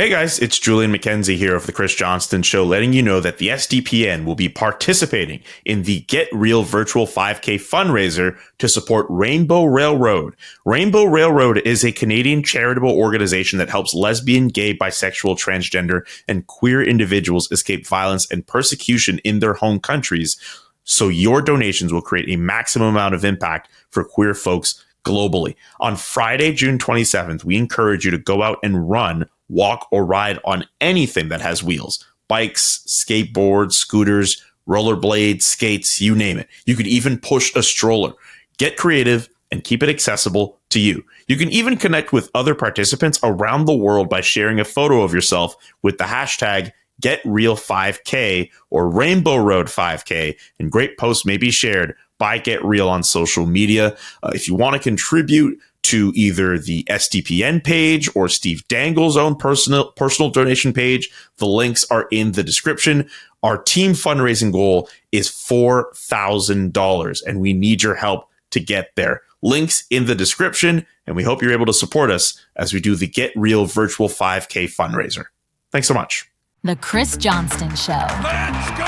Hey guys, it's Julian McKenzie here of the Chris Johnston Show, letting you know that the SDPN will be participating in the Get Real Virtual 5K fundraiser to support Rainbow Railroad. Rainbow Railroad is a Canadian charitable organization that helps lesbian, gay, bisexual, transgender, and queer individuals escape violence and persecution in their home countries. So your donations will create a maximum amount of impact for queer folks globally. On Friday, June 27th, we encourage you to go out and run, walk, or ride on anything that has wheels. Bikes, skateboards, scooters, rollerblades, skates, you name it. You could even push a stroller. Get creative and keep it accessible to you. You can even connect with other participants around the world by sharing a photo of yourself with the hashtag GetReal5K or Rainbow Road 5K, and great posts may be shared by Get Real on social media. If you want to contribute to either the SDPN page or Steve Dangle's own personal donation page, the links are in the description. Our team fundraising goal is $4,000, and we need your help to get there. Links in the description, and we hope you're able to support us as we do the Get Real Virtual 5K fundraiser. Thanks so much. The Chris Johnston Show. Let's go!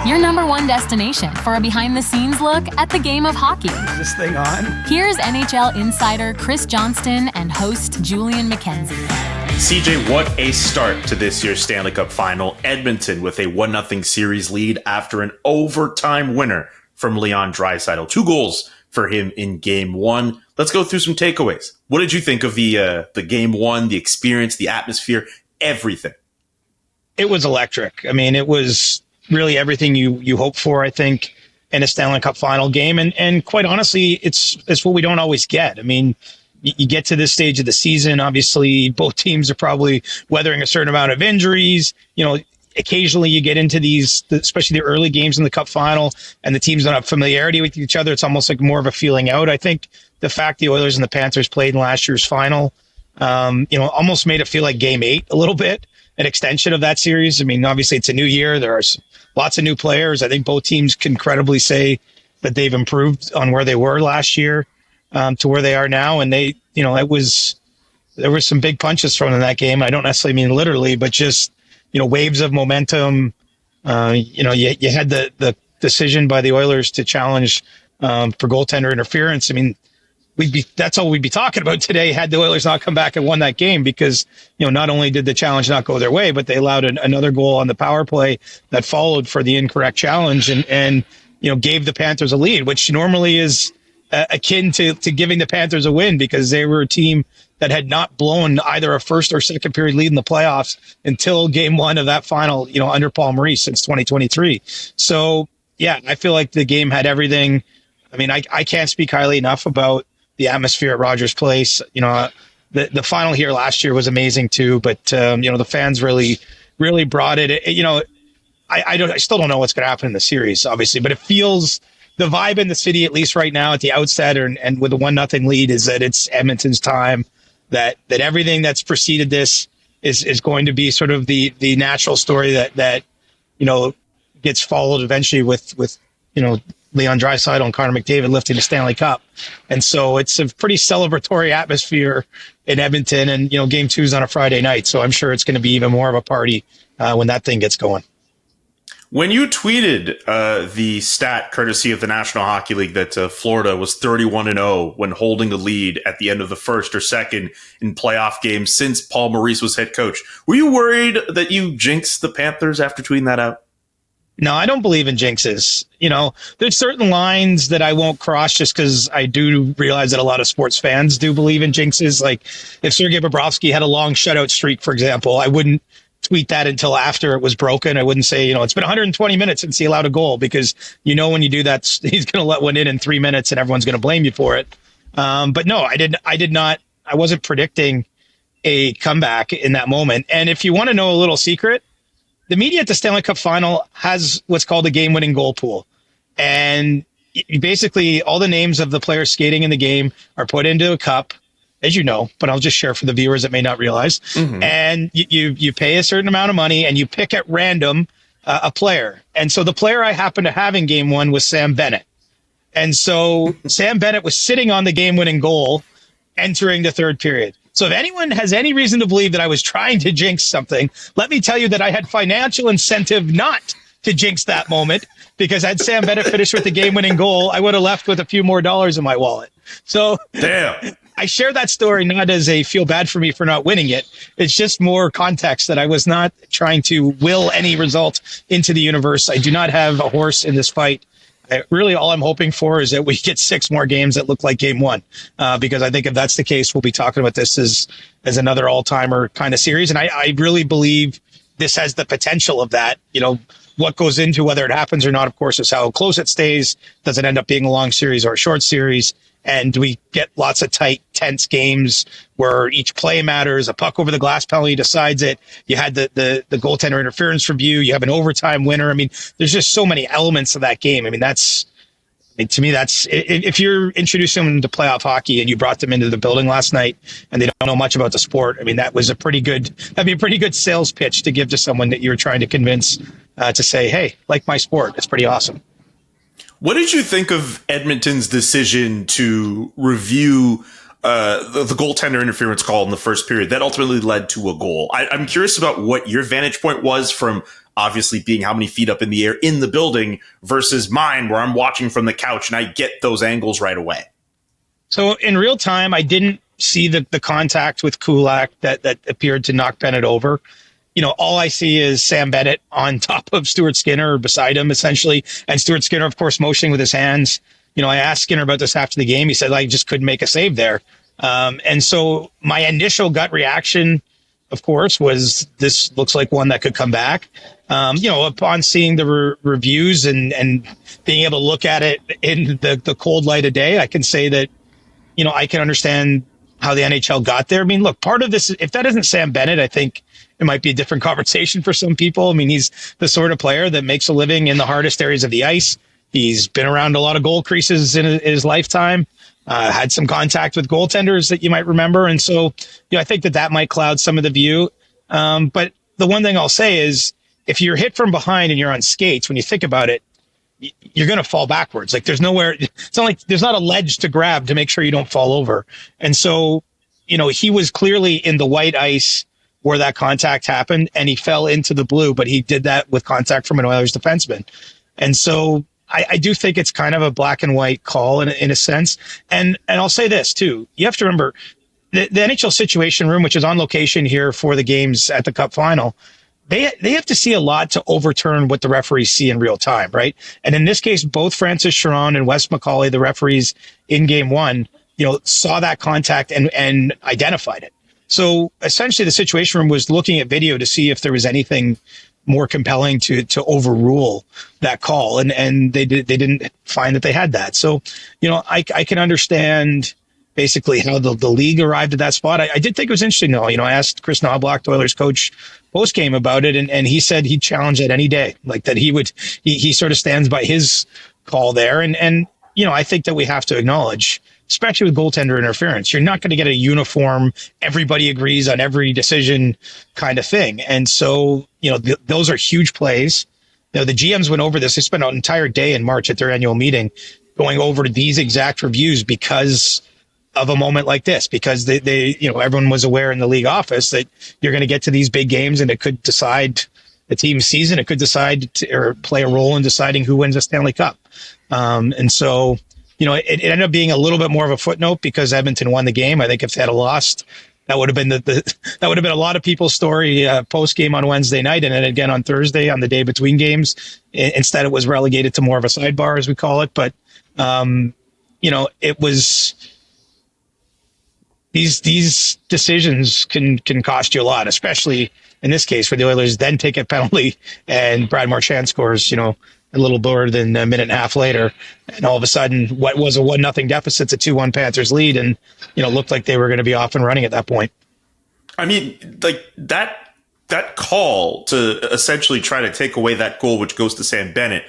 Your number one destination for a behind-the-scenes look at the game of hockey. Is this thing on? Here's NHL insider Chris Johnston and host Julian McKenzie. CJ, what a start to this year's Stanley Cup Final. Edmonton with a 1-0 series lead after an overtime winner from Leon Draisaitl. 2 goals for him in Game 1. Let's go through some takeaways. What did you think of the Game 1, the experience, the atmosphere, everything? It was electric. I mean, it was really everything you hope for, I think, in a Stanley Cup Final game. And quite honestly, it's what we don't always get. I mean, you get to this stage of the season, obviously both teams are probably weathering a certain amount of injuries. You know, occasionally you get into these, especially the early games in the Cup Final, and the teams don't have familiarity with each other. It's almost like more of a feeling out. I think the fact the Oilers and the Panthers played in last year's final, almost made it feel like Game 8 a little bit. An extension of that series. I mean, obviously it's a new year. There are lots of new players. I think both teams can credibly say that they've improved on where they were last year to where they are now. And there were some big punches thrown in that game. I don't necessarily mean literally, but just, waves of momentum. You had the decision by the Oilers to challenge for goaltender interference. I mean, that's all we'd be talking about today had the Oilers not come back and won that game, because, not only did the challenge not go their way, but they allowed another goal on the power play that followed for the incorrect challenge and gave the Panthers a lead, which normally is akin to giving the Panthers a win, because they were a team that had not blown either a first or second period lead in the playoffs until Game 1 of that final, under Paul Maurice since 2023. So, yeah, I feel like the game had everything. I mean, I can't speak highly enough about the atmosphere at Rogers Place. The final here last year was amazing too, but the fans really brought it. I still don't know what's going to happen in the series, obviously, but it feels the vibe in the city, at least right now at the outset, and with a 1-0 lead, is that it's Edmonton's time. That everything that's preceded this is going to be sort of the natural story that gets followed eventually with Leon Draisaitl and Connor McDavid lifting the Stanley Cup. And so it's a pretty celebratory atmosphere in Edmonton, and, Game 2 is on a Friday night. So I'm sure it's going to be even more of a party when that thing gets going. When you tweeted the stat courtesy of the National Hockey League that Florida was 31-0 when holding the lead at the end of the first or second in playoff games since Paul Maurice was head coach, were you worried that you jinxed the Panthers after tweeting that out? No, I don't believe in jinxes. There's certain lines that I won't cross just because I do realize that a lot of sports fans do believe in jinxes. Like if Sergei Bobrovsky had a long shutout streak, for example, I wouldn't tweet that until after it was broken. I wouldn't say, it's been 120 minutes since he allowed a goal, because when you do that, he's going to let one in 3 minutes and everyone's going to blame you for it. But no, I did not. I wasn't predicting a comeback in that moment. And if you want to know a little secret, the media at the Stanley Cup Final has what's called a game-winning goal pool. And basically all the names of the players skating in the game are put into a cup, as you know, but I'll just share for the viewers that may not realize. Mm-hmm. And you pay a certain amount of money and you pick at random a player. And so the player I happened to have in Game 1 was Sam Bennett. And so Sam Bennett was sitting on the game-winning goal entering the third period. So if anyone has any reason to believe that I was trying to jinx something, let me tell you that I had financial incentive not to jinx that moment, because had Sam Bennett finished with the game-winning goal, I would have left with a few more dollars in my wallet. So Damn. I share that story not as a feel bad for me for not winning it. It's just more context that I was not trying to will any result into the universe. I do not have a horse in this fight. Really, all I'm hoping for is that we get 6 more games that look like game 1, because I think if that's the case, we'll be talking about this as another all-timer kind of series. And I really believe this has the potential of that. You know, what goes into whether it happens or not, of course, is how close it stays. Does it end up being a long series or a short series? And do we get lots of tight, tense games where each play matters? A puck over the glass penalty decides it. You had the goaltender interference review. You have an overtime winner. I mean, there's just so many elements of that game. I mean, to me, that's, if you're introducing them to playoff hockey and you brought them into the building last night and they don't know much about the sport, I mean, that'd be a pretty good sales pitch to give to someone that you're trying to convince to say, hey, like my sport. It's pretty awesome. What did you think of Edmonton's decision to review the goaltender interference call in the first period that ultimately led to a goal? I'm curious about what your vantage point was from obviously being how many feet up in the air in the building versus mine, where I'm watching from the couch and I get those angles right away. So in real time, I didn't see the contact with Kulak that appeared to knock Bennett over. You know, all I see is Sam Bennett on top of Stuart Skinner, or beside him, essentially. And Stuart Skinner, of course, motioning with his hands. You know, I asked Skinner about this after the game. He said, I just couldn't make a save there. And so my initial gut reaction, of course, was this looks like one that could come back. You know, upon seeing the reviews and being able to look at it in the cold light of day, I can say that, you know, I can understand how the NHL got there. I mean, look, part of this, if that isn't Sam Bennett, I think it might be a different conversation for some people. I mean, he's the sort of player that makes a living in the hardest areas of the ice. He's been around a lot of goal creases in his lifetime, had some contact with goaltenders that you might remember. And so, you know, I think that might cloud some of the view. But the one thing I'll say is if you're hit from behind and you're on skates, when you think about it, you're going to fall backwards. Like there's nowhere, it's not like there's not a ledge to grab to make sure you don't fall over. And so, you know, he was clearly in the white ice where that contact happened and he fell into the blue, but he did that with contact from an Oilers defenseman. And so I do think it's kind of a black and white call in a sense. And I'll say this too. You have to remember the NHL Situation Room, which is on location here for the games at the Cup final. They have to see a lot to overturn what the referees see in real time, right? And in this case, both Francis Chiron and Wes McCauley, the referees in game 1, you know, saw that contact and identified it. So essentially the Situation Room was looking at video to see if there was anything more compelling to overrule that call. And they didn't find that they had that. So, you know, I can understand basically how the league arrived at that spot. I did think it was interesting though. You know, I asked Chris Knobloch, the Oilers coach, post game about it. And he said he'd challenge it any day, like that he sort of stands by his call there. And, you know, I think that we have to acknowledge, especially with goaltender interference, you're not going to get a uniform, everybody agrees on every decision kind of thing. And so, you know, those are huge plays. You know, the GMs went over this. They spent an entire day in March at their annual meeting going over these exact reviews because of a moment like this, because they you know, everyone was aware in the league office that you're going to get to these big games and it could decide the team's season. It could decide or play a role in deciding who wins a Stanley Cup. And so, you know, it ended up being a little bit more of a footnote because Edmonton won the game. I think if they had lost, that would have been that would have been a lot of people's story post game on Wednesday night, and then again on Thursday on the day between games. Instead, it was relegated to more of a sidebar, as we call it. But you know, it was these decisions can cost you a lot, especially in this case where the Oilers then take a penalty and Brad Marchand scores, you know, a little more than a minute and a half later, and all of a sudden what was a 1-0 deficit's a 2-1 Panthers lead, and you know, looked like they were going to be off and running at that point. I mean, like that call to essentially try to take away that goal, which goes to Sam Bennett,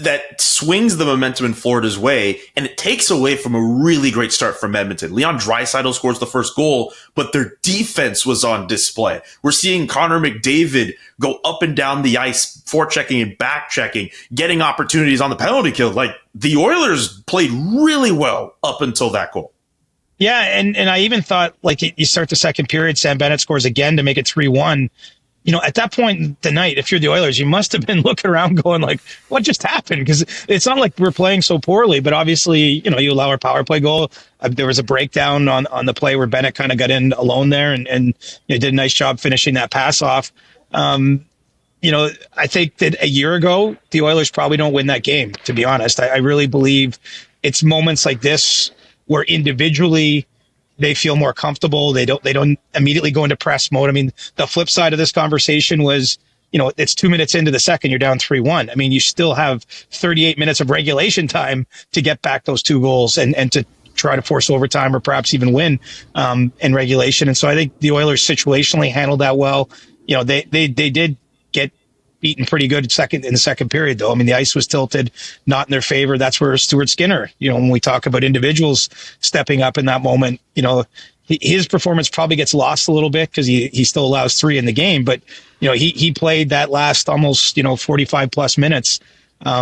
that swings the momentum in Florida's way, and it takes away from a really great start from Edmonton. Leon Draisaitl scores the first goal, but their defense was on display. We're seeing Connor McDavid go up and down the ice, forechecking and back-checking, getting opportunities on the penalty kill. Like, the Oilers played really well up until that goal. Yeah, and I even thought, like, you start the second period, Sam Bennett scores again to make it 3-1. At that point in the night, if you're the Oilers, you must have been looking around going like, what just happened? Because it's not like we're playing so poorly, but obviously, you allow our power play goal. There was a breakdown on the play where Bennett kind of got in alone there and did a nice job finishing that pass off. I think that a year ago, the Oilers probably don't win that game, to be honest. I really believe it's moments like this where individually they feel more comfortable. They don't immediately go into press mode. I mean, the flip side of this conversation was, it's 2 minutes into the second, you're down 3-1. I mean, you still have 38 minutes of regulation time to get back those 2 goals and to try to force overtime or perhaps even win in regulation. And so I think the Oilers situationally handled that well. They did get beaten pretty good in the second period, though. I mean, the ice was tilted, not in their favor. That's where Stuart Skinner, when we talk about individuals stepping up in that moment, his performance probably gets lost a little bit because he still allows 3 in the game. But, he played that last almost, 45 plus minutes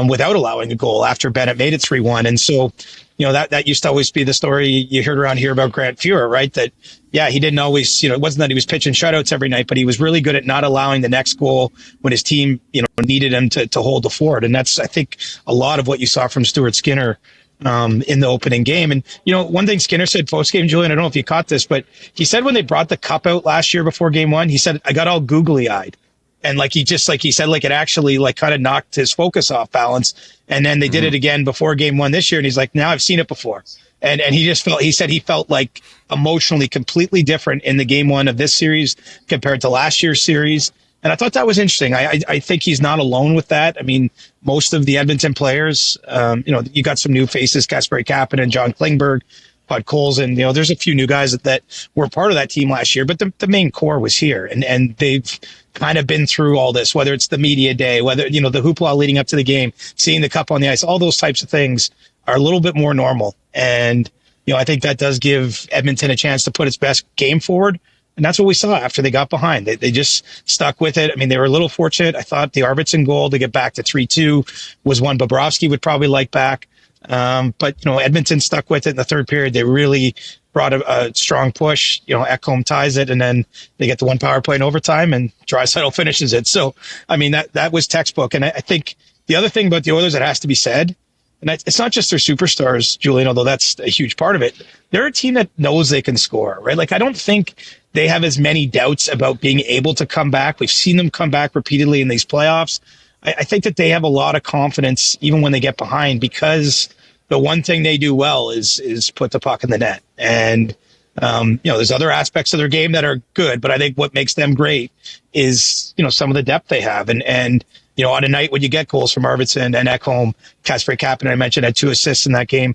without allowing a goal after Bennett made it 3-1. And so, that used to always be the story you heard around here about Grant Fuhrer, right? That, yeah, he didn't always, it wasn't that he was pitching shutouts every night, but he was really good at not allowing the next goal when his team, needed him to hold the fort. And that's, I think, a lot of what you saw from Stuart Skinner in the opening game. And, one thing Skinner said post-game, Julian, I don't know if you caught this, but he said when they brought the cup out last year before game 1, he said, I got all googly-eyed. And he said, it actually kind of knocked his focus off balance. And then they did it again before game 1 this year. And he's like, now I've seen it before. And he felt like emotionally completely different in the game 1 of this series compared to last year's series. And I thought that was interesting. I think he's not alone with that. I mean, most of the Edmonton players, you got some new faces, Kasperi Kapanen and John Klingberg, Bud Coles, and there's a few new guys that were part of that team last year, but the main core was here, and they've kind of been through all this, whether it's the media day, whether the hoopla leading up to the game, seeing the cup on the ice, all those types of things are a little bit more normal. And I think that does give Edmonton a chance to put its best game forward, and that's what we saw after they got behind. They just stuck with it. I mean, they were a little fortunate. I thought the Arvidsson goal to get back to 3-2 was one Bobrovsky would probably like back. But Edmonton stuck with it in the third period. They really brought a strong push. Ekholm ties it, and then they get the one power play in overtime, and Draisaitl finishes it. So, I mean, that was textbook. And I think the other thing about the Oilers that has to be said, and it's not just their superstars, Julian, although that's a huge part of it. They're a team that knows they can score, right? Like, I don't think they have as many doubts about being able to come back. We've seen them come back repeatedly in these playoffs. I think that they have a lot of confidence even when they get behind, because the one thing they do well is put the puck in the net. And, there's other aspects of their game that are good, but I think what makes them great is, some of the depth they have. And on a night when you get goals from Arvidsson and Ekholm, Kasperi Kapanen, I mentioned, had 2 assists in that game.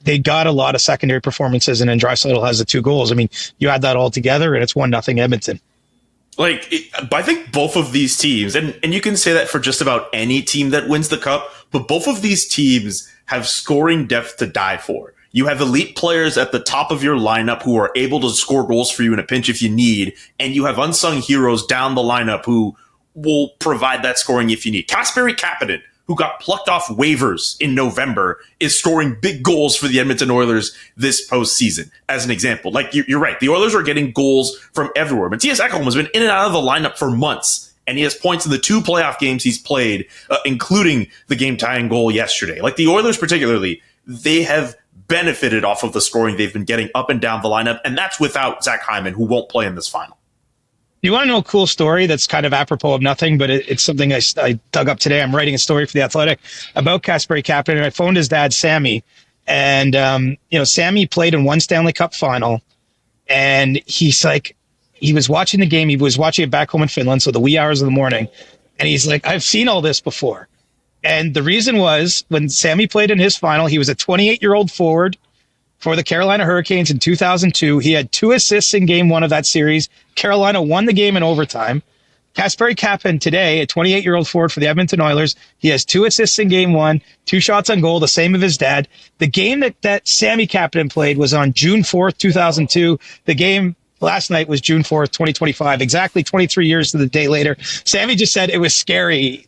They got a lot of secondary performances, and then Draisaitl has the 2 goals. I mean, you add that all together, and it's 1-0 Edmonton. I think both of these teams, and you can say that for just about any team that wins the cup, but both of these teams have scoring depth to die for. You have elite players at the top of your lineup who are able to score goals for you in a pinch if you need, and you have unsung heroes down the lineup who will provide that scoring if you need. Kasperi Kapanen, who got plucked off waivers in November, is scoring big goals for the Edmonton Oilers this postseason, as an example. You're right. The Oilers are getting goals from everywhere. Mattias Ekholm has been in and out of the lineup for months, and he has points in the 2 playoff games he's played, including the game-tying goal yesterday. The Oilers particularly, they have benefited off of the scoring they've been getting up and down the lineup, and that's without Zach Hyman, who won't play in this final. You want to know a cool story that's kind of apropos of nothing, but it's something I dug up today. I'm writing a story for The Athletic about Kasperi Kapanen, and I phoned his dad, Sammy. And, Sammy played in one Stanley Cup final, and he's like, he was watching the game. He was watching it back home in Finland, so the wee hours of the morning. And he's like, I've seen all this before. And the reason was, when Sammy played in his final, he was a 28-year-old forward for the Carolina Hurricanes in 2002. He had 2 assists in game 1 of that series. Carolina won the game in overtime. Kasperi Kapanen today, a 28-year-old forward for the Edmonton Oilers. He has 2 assists in game 1, 2 shots on goal, the same of his dad. The game that Sammy Kapanen played was on June 4th, 2002. The game last night was June 4th, 2025, exactly 23 years to the day later. Sammy just said it was scary,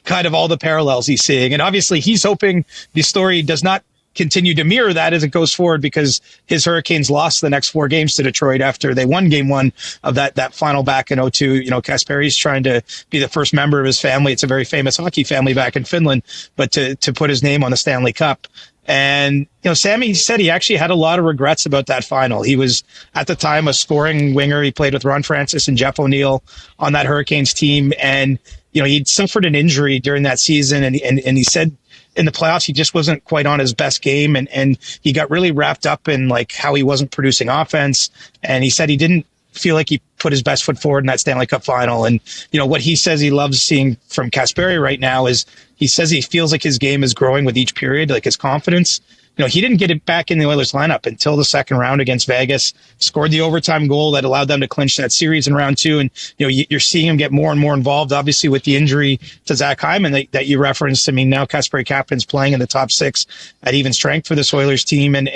kind of all the parallels he's seeing. And obviously he's hoping the story does not continue to mirror that as it goes forward, because his Hurricanes lost the next 4 games to Detroit after they won game 1 of that final back in 2002. You know, Kasperi's trying to be the first member of his family. It's a very famous hockey family back in Finland, but to put his name on the Stanley Cup. And, you know, Sammy said he actually had a lot of regrets about that final. He was, at the time, a scoring winger. He played with Ron Francis and Jeff O'Neill on that Hurricanes team. And, you know, he'd suffered an injury during that season. And he said in the playoffs, he just wasn't quite on his best game. And he got really wrapped up in, like, how he wasn't producing offense. And he said he didn't feel like he put his best foot forward in that Stanley Cup final. And, you know, what he says he loves seeing from Kasperi right now is he says he feels like his game is growing with each period, like his confidence. You know, he didn't get it back in the Oilers lineup until the second round against Vegas, scored the overtime goal that allowed them to clinch that series in round 2. And, you know, you're seeing him get more and more involved, obviously, with the injury to Zach Hyman that you referenced. I mean, now Kasperi Kapanen's playing in the top 6 at even strength for this Oilers team. And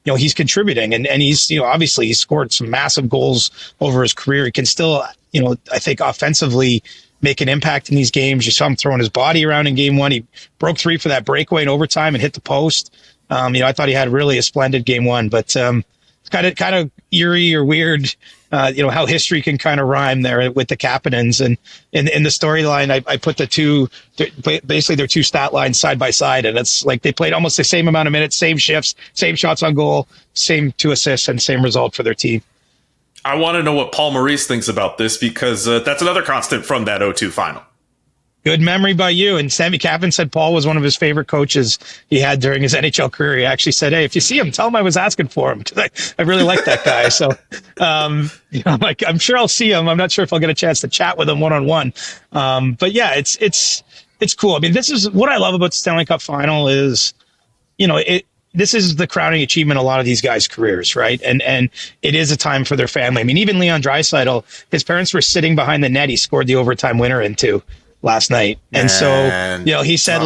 you know, he's contributing and he's, you know, obviously he's scored some massive goals over his career. He can still, you know, I think offensively make an impact in these games. You saw him throwing his body around in game 1. He broke 3 for that breakaway in overtime and hit the post. You know, I thought he had really a splendid game 1, but it's kind of eerie or weird, you know, how history can kind of rhyme there with the Kapanens. And in the storyline, I put basically their 2 stat lines side by side, and it's like they played almost the same amount of minutes, same shifts, same shots on goal, same 2 assists, and same result for their team. I want to know what Paul Maurice thinks about this, because that's another constant from that 0-2 final. Good memory by you. And Sammy Kapanen said Paul was one of his favorite coaches he had during his NHL career. He actually said, hey, if you see him, tell him I was asking for him. I really like that guy. So, you know, I'm sure I'll see him. I'm not sure if I'll get a chance to chat with him one-on-one. But yeah, it's cool. I mean, this is what I love about the Stanley Cup final is, you know, this is the crowning achievement of a lot of these guys' careers, right? And it is a time for their family. I mean, even Leon Draisaitl, his parents were sitting behind the net. He scored the overtime winner into last night. And so, you know, he said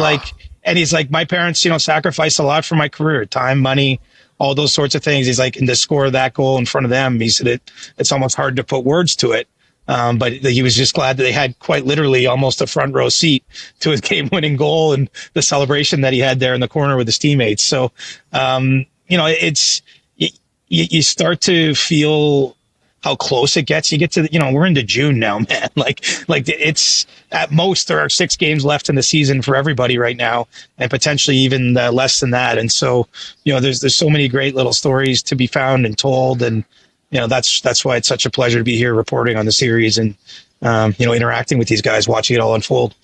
and he's like, my parents, you know, sacrificed a lot for my career, time, money, all those sorts of things. He's like, and to score that goal in front of them, he said it's almost hard to put words to it. But he was just glad that they had quite literally almost a front row seat to his game winning goal and the celebration that he had there in the corner with his teammates. So, you know, you start to feel how close it gets. You get to, you know, we're into June now, man. Like it's at most there are 6 games left in the season for everybody right now, and potentially even less than that. And so, you know, there's so many great little stories to be found and told. And, you know, that's why it's such a pleasure to be here reporting on the series and, you know, interacting with these guys, watching it all unfold.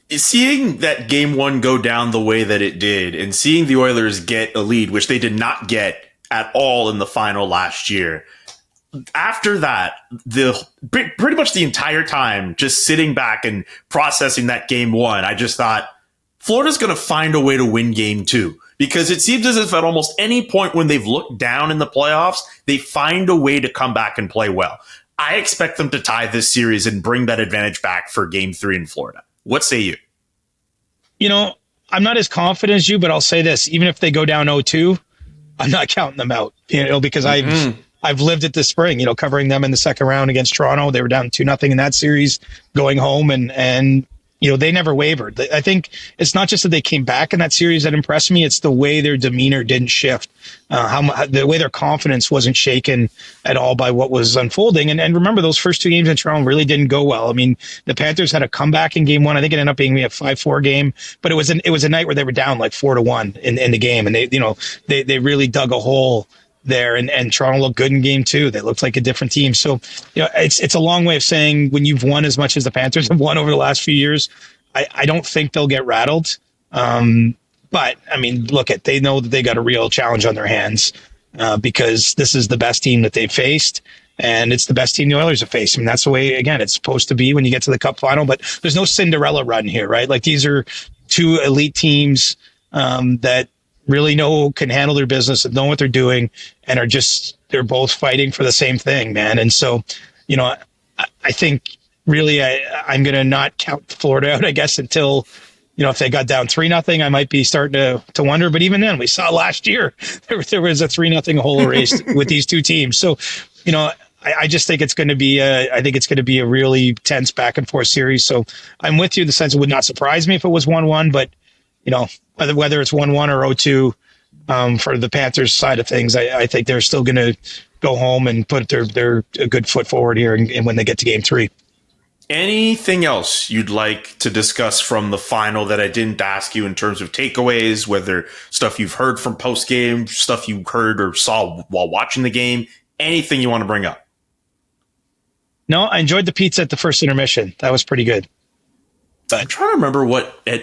Seeing that game 1 go down the way that it did, and seeing the Oilers get a lead, which they did not get at all in the final last year. After that, pretty much the entire time, just sitting back and processing that game 1, I just thought Florida's going to find a way to win game 2, because it seems as if at almost any point when they've looked down in the playoffs, they find a way to come back and play well. I expect them to tie this series and bring that advantage back for game 3 in Florida. What say you? You know, I'm not as confident as you, but I'll say this: even if they go down 0-2, I'm not counting them out, you know, because I've lived it this spring, you know, covering them in the second round against Toronto. They were down 2-0 in that series, going home, and you know, they never wavered. I think it's not just that they came back in that series that impressed me. It's the way their demeanor didn't shift, the way their confidence wasn't shaken at all by what was unfolding. And remember, those first 2 games in Toronto really didn't go well. I mean, the Panthers had a comeback in game 1. I think it ended up being a 5-4 game, but it was a night where they were down like 4-1 in the game, and they really dug a hole there, and Toronto looked good in game 2. They looked like a different team. So, you know, it's a long way of saying when you've won as much as the Panthers have won over the last few years, I don't think they'll get rattled. But I mean, they know that they got a real challenge on their hands, because this is the best team that they've faced, and it's the best team the Oilers have faced. I mean, that's the way, again, it's supposed to be when you get to the Cup final, but there's no Cinderella run here, right? Like, these are 2 elite teams, that really can handle their business and know what they're doing, and they're both fighting for the same thing, man. And so, you know, I think really I'm going to not count Florida out, I guess, until, you know, if they got down 3-0, I might be starting to wonder. But even then, we saw last year there was a 3-0 hole race with these 2 teams. So, you know, I just think it's going to be a really tense back and forth series. So I'm with you in the sense it would not surprise me if it was 1-1, but, you know, whether it's 1-1 or 0-2, for the Panthers side of things. I think they're still going to go home and put their a good foot forward here and when they get to game 3. Anything else you'd like to discuss from the final that I didn't ask you in terms of takeaways, whether stuff you've heard from post-game, stuff you heard or saw while watching the game, anything you want to bring up? No, I enjoyed the pizza at the first intermission. That was pretty good. I'm trying to remember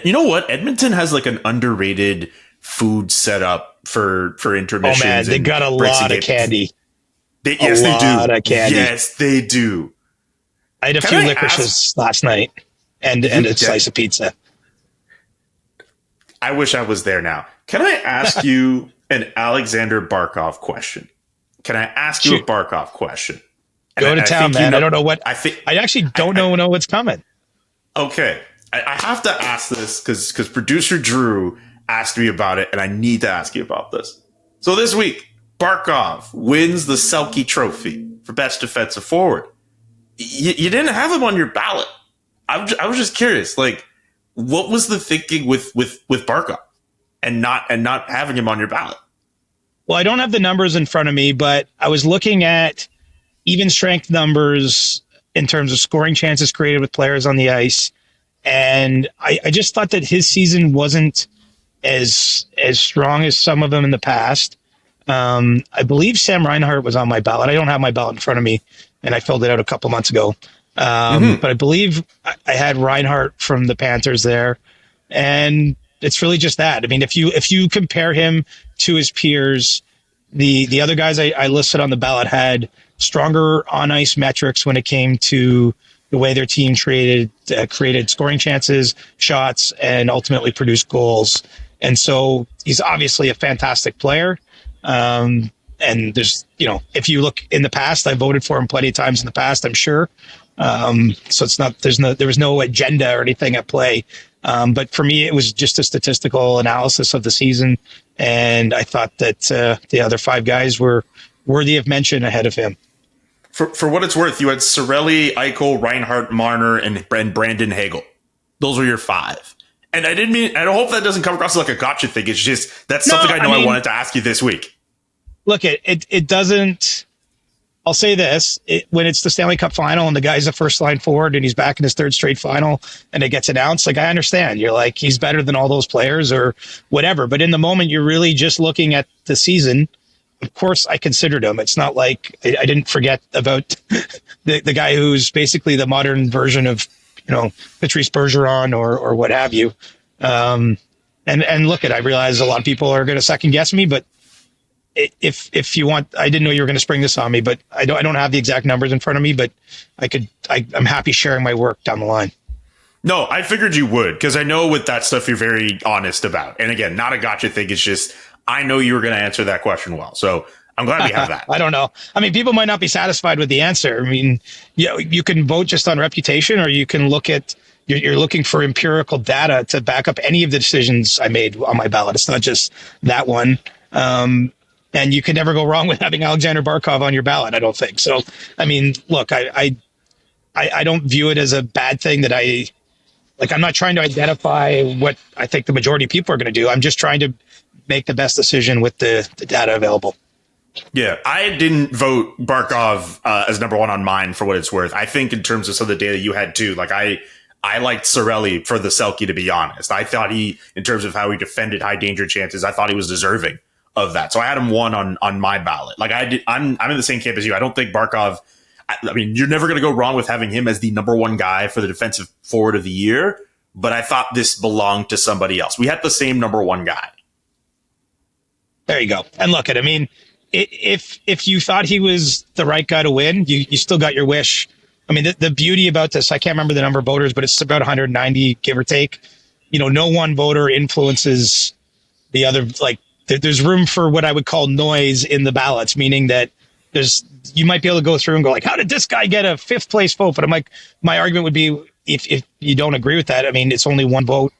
you know what? Edmonton has like an underrated food setup for intermissions. Oh man, they got a lot of candy. Yes, they do. A lot of candy. Yes, they do. I had a few licorices last night and a slice of pizza. I wish I was there now. Can I ask you an Alexander Barkov question? Can I ask you a Barkov question? Go to town, man. I don't know what. I actually don't know what's coming. Okay. I have to ask this because producer Drew asked me about it, and I need to ask you about this. So this week, Barkov wins the Selke Trophy for Best Defensive Forward. You didn't have him on your ballot. I was just curious, like, what was the thinking with Barkov and not having him on your ballot? Well, I don't have the numbers in front of me, but I was looking at even strength numbers in terms of scoring chances created with players on the ice. And I just thought that his season wasn't as strong as some of them in the past. I believe Sam Reinhart was on my ballot. I don't have my ballot in front of me, and I filled it out a couple months ago. But I believe I had Reinhart from the Panthers there. And it's really just that. I mean, if you compare him to his peers, the other guys I listed on the ballot had stronger on ice metrics when it came to the way their team created scoring chances, shots, and ultimately produced goals. And so he's obviously a fantastic player. And there's, if you look in the past, I voted for him plenty of times in the past, I'm sure. So it's not, there was no agenda or anything at play. But for me, it was just a statistical analysis of the season. And I thought that the other 5 guys were worthy of mention ahead of him. For what it's worth, you had Cirelli, Eichel, Reinhart, Marner, and Brandon Hagel. Those were your 5. And I hope that doesn't come across like a gotcha thing. It's just, that's something I wanted to ask you this week. Look, it doesn't, I'll say this, when it's the Stanley Cup final and the guy's a first line forward and he's back in his 3rd straight final and it gets announced, like, I understand. You're like, he's better than all those players or whatever. But in the moment, you're really just looking at the season. Of course, I considered him. It's not like I didn't forget about the guy who's basically the modern version of, Patrice Bergeron or what have you. And look, I realize a lot of people are going to second guess me, but if you want, I didn't know you were going to spring this on me, but I don't have the exact numbers in front of me, but I'm happy sharing my work down the line. No, I figured you would, because I know with that stuff you're very honest about. And again, not a gotcha thing. It's just, I know you were going to answer that question well. So I'm glad we have that. I don't know. I mean, people might not be satisfied with the answer. I mean, you can vote just on reputation, or you can look at, you're looking for empirical data to back up any of the decisions I made on my ballot. It's not just that one. And you can never go wrong with having Alexander Barkov on your ballot, I don't think. So, I mean, look, I don't view it as a bad thing that I'm not trying to identify what I think the majority of people are going to do. I'm just trying to make the best decision with the data available. Yeah, I didn't vote Barkov as number 1 on mine for what it's worth. I think in terms of some of the data you had too, like I liked Cirelli for the Selke, to be honest. I thought in terms of how he defended high danger chances, I thought he was deserving of that. So I had him 1 on my ballot. Like I'm in the same camp as you. I don't think Barkov, I mean, you're never going to go wrong with having him as the number 1 guy for the defensive forward of the year, but I thought this belonged to somebody else. We had the same number 1 guy. There you go. And look, I mean, if you thought he was the right guy to win, you still got your wish. I mean, the beauty about this, I can't remember the number of voters, but it's about 190, give or take. No one voter influences the other. Like, there's room for what I would call noise in the ballots, meaning that you might be able to go through and go like, how did this guy get a 5th place vote? But I'm like, my argument would be, if you don't agree with that, I mean, it's only 1 vote.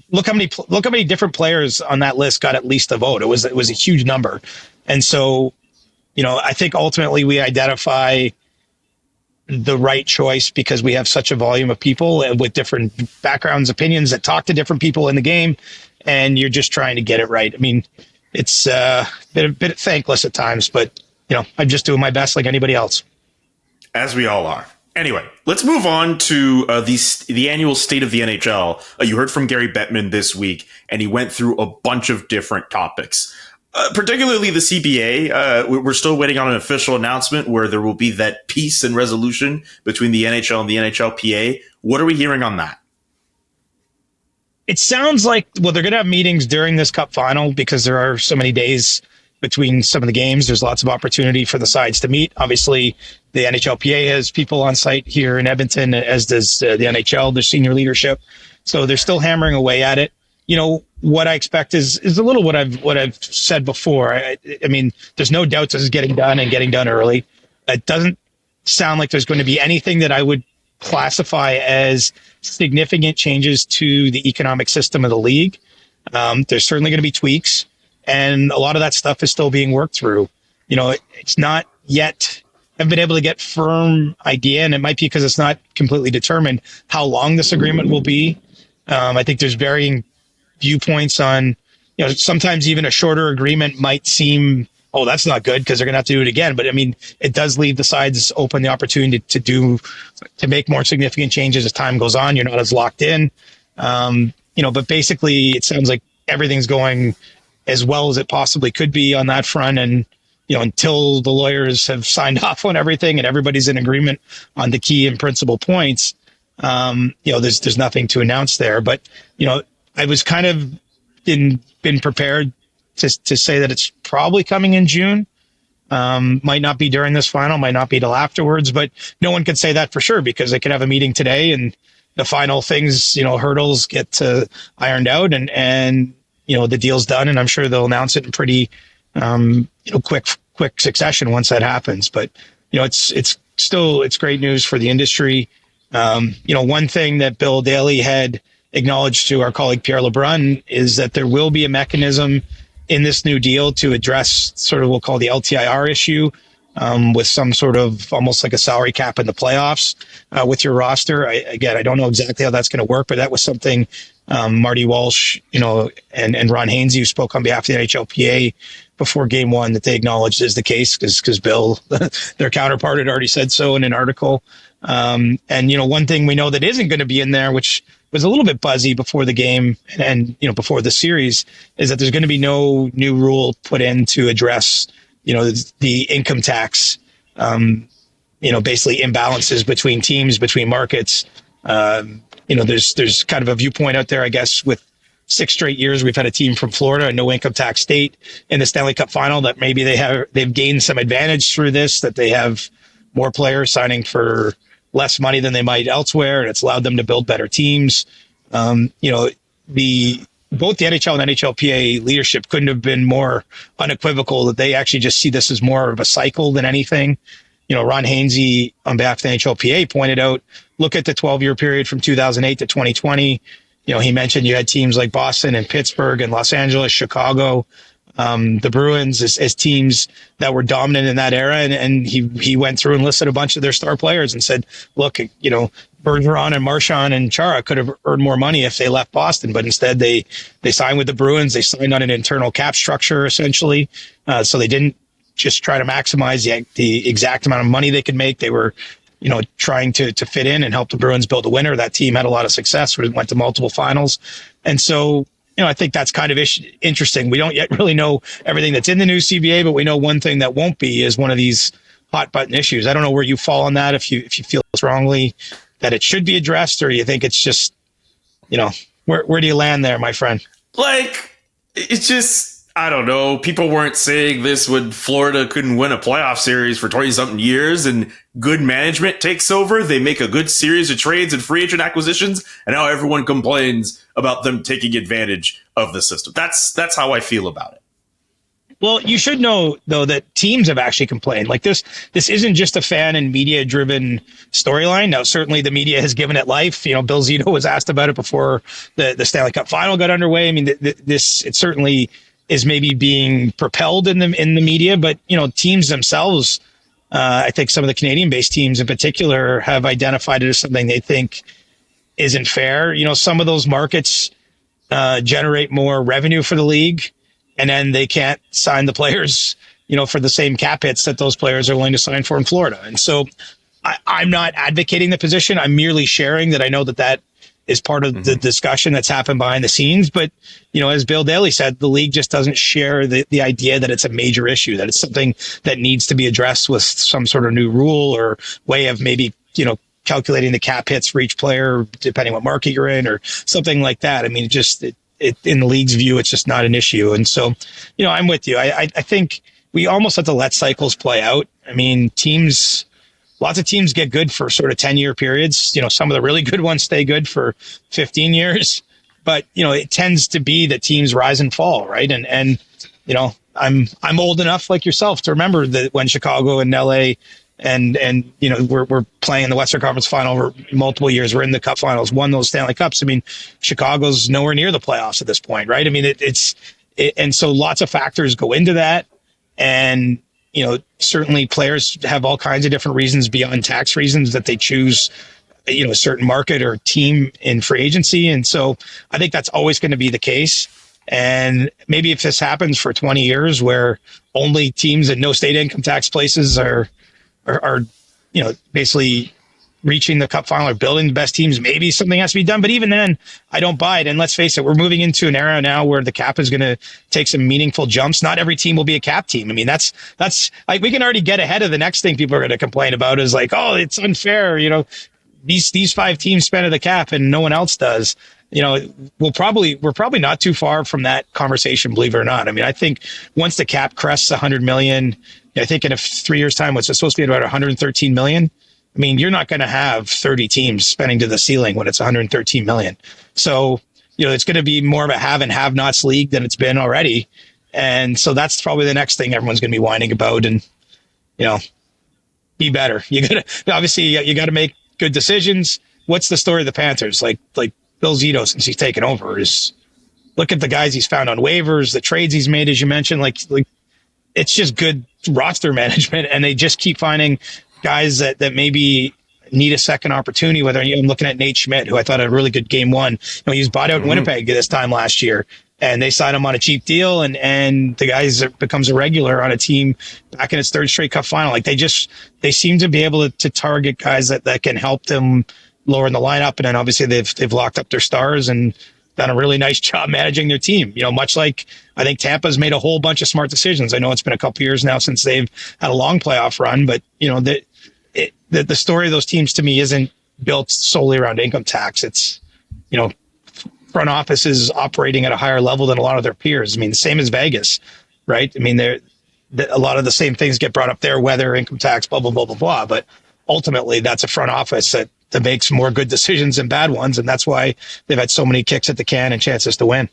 Look how many different players on that list got at least a vote. It was a huge number. And so, I think ultimately we identify the right choice because we have such a volume of people with different backgrounds, opinions that talk to different people in the game. and you're just trying to get it right. I mean, it's a bit thankless at times, but I'm just doing my best like anybody else. As we all are. Anyway, let's move on to the annual State of the NHL. You heard from Gary Bettman this week, and he went through a bunch of different topics, particularly the CBA. We're still waiting on an official announcement where there will be that peace and resolution between the NHL and the NHLPA. What are we hearing on that? It sounds like, well, they're going to have meetings during this Cup final because there are so many days between some of the games. There's lots of opportunity for the sides to meet. Obviously, the NHLPA has people on site here in Edmonton, as does the NHL, the senior leadership. So they're still hammering away at it. What I expect is a little what I've said before. I mean, there's no doubt this is getting done and getting done early. It doesn't sound like there's going to be anything that I would classify as significant changes to the economic system of the league. There's certainly going to be tweaks. And a lot of that stuff is still being worked through. It's not yet, I've been able to get firm idea, and it might be because it's not completely determined how long this agreement will be. I think there's varying viewpoints on, sometimes even a shorter agreement might seem, oh, that's not good because they're going to have to do it again. But I mean, it does leave the sides open the opportunity to make more significant changes as time goes on. You're not as locked in. But basically it sounds like everything's going as well as it possibly could be on that front. And, until the lawyers have signed off on everything and everybody's in agreement on the key and principal points, there's nothing to announce there. But, I was kind of been prepared to say that it's probably coming in June. Might not be during this final, might not be till afterwards, but no one can say that for sure because they could have a meeting today and the final things, hurdles get ironed out and the deal's done, and I'm sure they'll announce it in pretty, quick succession once that happens. But, it's great news for the industry. One thing that Bill Daly had acknowledged to our colleague Pierre Lebrun is that there will be a mechanism in this new deal to address sort of what we'll call the LTIR issue, with some sort of almost like a salary cap in the playoffs with your roster. I don't know exactly how that's going to work, but that was something Marty Walsh, and Ron Hainsey, who spoke on behalf of the NHLPA before game one, that they acknowledged is the case because Bill, their counterpart, had already said so in an article. And one thing we know that isn't going to be in there, which was a little bit buzzy before the game and before the series, is that there's going to be no new rule put in to address, the income tax, basically imbalances between teams, between markets. There's kind of a viewpoint out there, I guess, with 6 straight years we've had a team from Florida, a no income tax state, in the Stanley Cup final, that maybe they've gained some advantage through this, that they have more players signing for less money than they might elsewhere, and it's allowed them to build better teams. Both the NHL and NHLPA leadership couldn't have been more unequivocal that they actually just see this as more of a cycle than anything. Ron Hainsey, on behalf of the NHLPA, pointed out, look at the 12-year period from 2008 to 2020. He mentioned you had teams like Boston and Pittsburgh and Los Angeles, Chicago, the Bruins as teams that were dominant in that era. And he went through and listed a bunch of their star players and said, look, Bergeron and Marchand and Chara could have earned more money if they left Boston, but instead they signed with the Bruins. They signed on an internal cap structure, essentially. So they didn't just try to maximize the exact amount of money they could make. They were, trying to fit in and help the Bruins build a winner. That team had a lot of success. Went to multiple finals. And so, I think that's kind of interesting. We don't yet really know everything that's in the new CBA, but we know one thing that won't be is one of these hot button issues. I don't know where you fall on that. If you feel strongly that it should be addressed, or you think it's just, where do you land there, my friend? It's just, I don't know. People weren't saying this when Florida couldn't win a playoff series for 20-something years, and good management takes over. They make a good series of trades and free agent acquisitions, and now everyone complains about them taking advantage of the system. That's how I feel about it. Well, you should know, though, that teams have actually complained. Like this isn't just a fan and media-driven storyline. Now, certainly the media has given it life. Bill Zito was asked about it before the Stanley Cup final got underway. I mean, it certainly is maybe being propelled in the media, but teams themselves, I think some of the Canadian-based teams in particular, have identified it as something they think isn't fair. Some of those markets generate more revenue for the league, and then they can't sign the players, for the same cap hits that those players are willing to sign for in Florida. And so I'm not advocating the position. I'm merely sharing that I know that is part of the discussion that's happened behind the scenes. But, as Bill Daly said, the league just doesn't share the idea that it's a major issue, that it's something that needs to be addressed with some sort of new rule or way of maybe, calculating the cap hits for each player, depending what market you're in or something like that. I mean, it in the league's view, it's just not an issue. And so, I'm with you. I think we almost have to let cycles play out. I mean, lots of teams get good for sort of 10-year periods. Some of the really good ones stay good for 15 years, but it tends to be that teams rise and fall. Right. And I'm old enough like yourself to remember that when Chicago and LA and we're playing in the Western Conference Final for multiple years. We're in the Cup Finals, won those Stanley Cups. I mean, Chicago's nowhere near the playoffs at this point, right? I mean, and so lots of factors go into that. And, certainly players have all kinds of different reasons beyond tax reasons that they choose, a certain market or team in free agency. And so I think that's always going to be the case. And maybe if this happens for 20 years where only teams in no state income tax places are basically reaching the Cup final or building the best teams, maybe something has to be done. But even then, I don't buy it. And let's face it, we're moving into an era now where the cap is going to take some meaningful jumps. Not every team will be a cap team. I mean, that's like, we can already get ahead of the next thing people are going to complain about is like, oh, it's unfair. These 5 teams spend the cap and no one else does. We're probably not too far from that conversation, believe it or not. I mean, I think once the cap crests 100 million, I think in 3 years' time, it's supposed to be about 113 million. I mean, you're not going to have 30 teams spending to the ceiling when it's 113 million. So, it's going to be more of a have and have nots league than it's been already. And so that's probably the next thing everyone's going to be whining about. And, be better. You got to make good decisions. What's the story of the Panthers? Like Bill Zito, since he's taken over, is look at the guys he's found on waivers, the trades he's made, as you mentioned, like it's just good roster management. And they just keep finding guys that maybe need a second opportunity, whether I'm looking at Nate Schmidt, who I thought had a really good game one. He was bought out in Winnipeg this time last year, and they signed him on a cheap deal. And the guy becomes a regular on a team back in its 3rd straight Cup final. Like they seem to be able to target guys that can help them lower in the lineup. And then obviously they've locked up their stars and done a really nice job managing their team. Much like I think Tampa's made a whole bunch of smart decisions. I know it's been a couple years now since they've had a long playoff run, but the story of those teams to me isn't built solely around income tax. It's, front office is operating at a higher level than a lot of their peers. I mean, the same as Vegas, right? I mean, a lot of the same things get brought up there, weather, income tax, blah, blah, blah, blah, blah. But ultimately, that's a front office that makes more good decisions than bad ones. And that's why they've had so many kicks at the can and chances to win.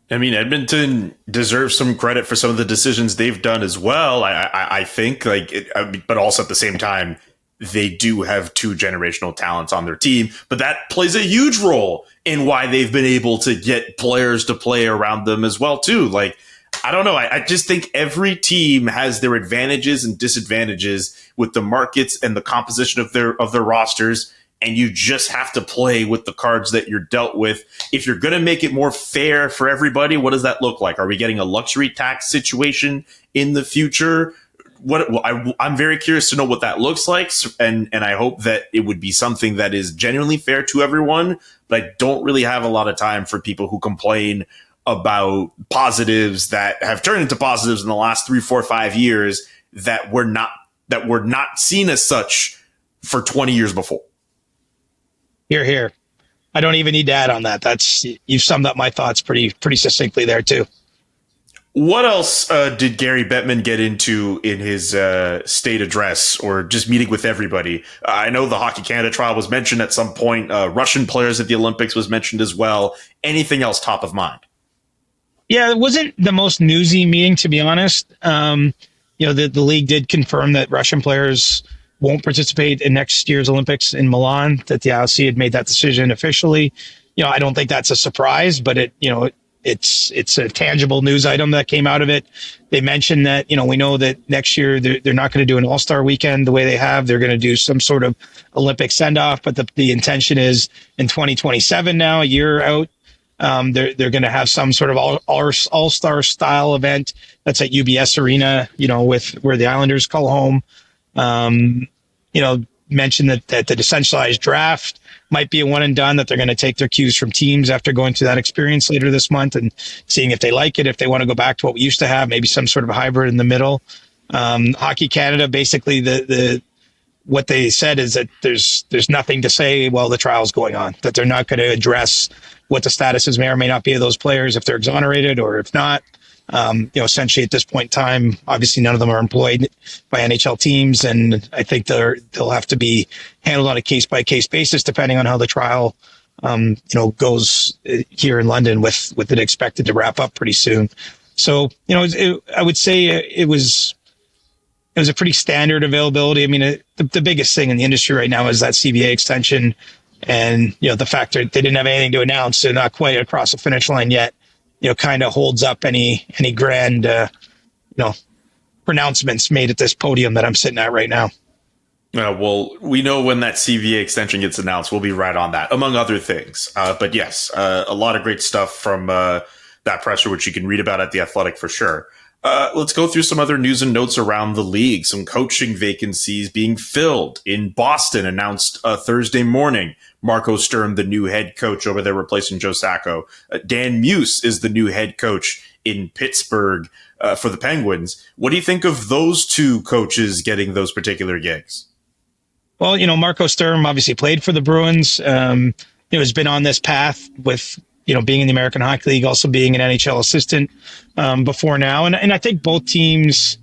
I mean, Edmonton deserves some credit for some of the decisions they've done as well. I think, but also at the same time, they do have 2 generational talents on their team, but that plays a huge role in why they've been able to get players to play around them as well, too. Like, I don't know. I just think every team has their advantages and disadvantages with the markets and the composition of their rosters. And you just have to play with the cards that you're dealt with. If you're going to make it more fair for everybody, what does that look like? Are we getting a luxury tax situation in the future? I'm very curious to know what that looks like. And I hope that it would be something that is genuinely fair to everyone. But I don't really have a lot of time for people who complain about positives that have turned into positives in the last 3, 4, 5 years that were not seen as such for 20 years before. Here. I don't even need to add on that. You've summed up my thoughts pretty succinctly there too. What else did Gary Bettman get into in his state address or just meeting with everybody? I know the Hockey Canada trial was mentioned at some point. Russian players at the Olympics was mentioned as well. Anything else top of mind? Yeah, it wasn't the most newsy meeting, to be honest. The league did confirm that Russian players won't participate in next year's Olympics in Milan, that the IOC had made that decision officially. I don't think that's a surprise, but it's a tangible news item that came out of it. They mentioned that, we know that next year they're not going to do an all-star weekend the way they have. They're going to do some sort of Olympic send-off, but the intention is in 2027 now, a year out, They're going to have some sort of all-star style event that's at UBS Arena, with where the Islanders call home. Mentioned that the decentralized draft might be a one and done, that they're going to take their cues from teams after going through that experience later this month and seeing if they like it, if they want to go back to what we used to have, maybe some sort of a hybrid in the middle. Hockey Canada, basically what they said is that there's nothing to say while the trial's going on, that they're not going to address what the statuses may or may not be of those players, if they're exonerated or if not. Essentially at this point in time, obviously none of them are employed by NHL teams, and I think they'll have to be handled on a case by case basis depending on how the trial, goes here in London, with it expected to wrap up pretty soon. So, I would say it was a pretty standard availability. I mean, the biggest thing in the industry right now is that CBA extension, and the fact that they didn't have anything to announce, they're not quite across the finish line yet, kind of holds up any grand, pronouncements made at this podium that I'm sitting at right now. Well, we know when that CBA extension gets announced, we'll be right on that, among other things. But yes, a lot of great stuff from that presser, which you can read about at The Athletic for sure. Let's go through some other news and notes around the league. Some coaching vacancies being filled in Boston, announced Thursday morning. Marco Sturm, the new head coach over there, replacing Joe Sacco. Dan Muse is the new head coach in Pittsburgh for the Penguins. What do you think of those two coaches getting those particular gigs? Well, Marco Sturm obviously played for the Bruins. Has been on this path with being in the American Hockey League, also being an NHL assistant before now. And I think both teams,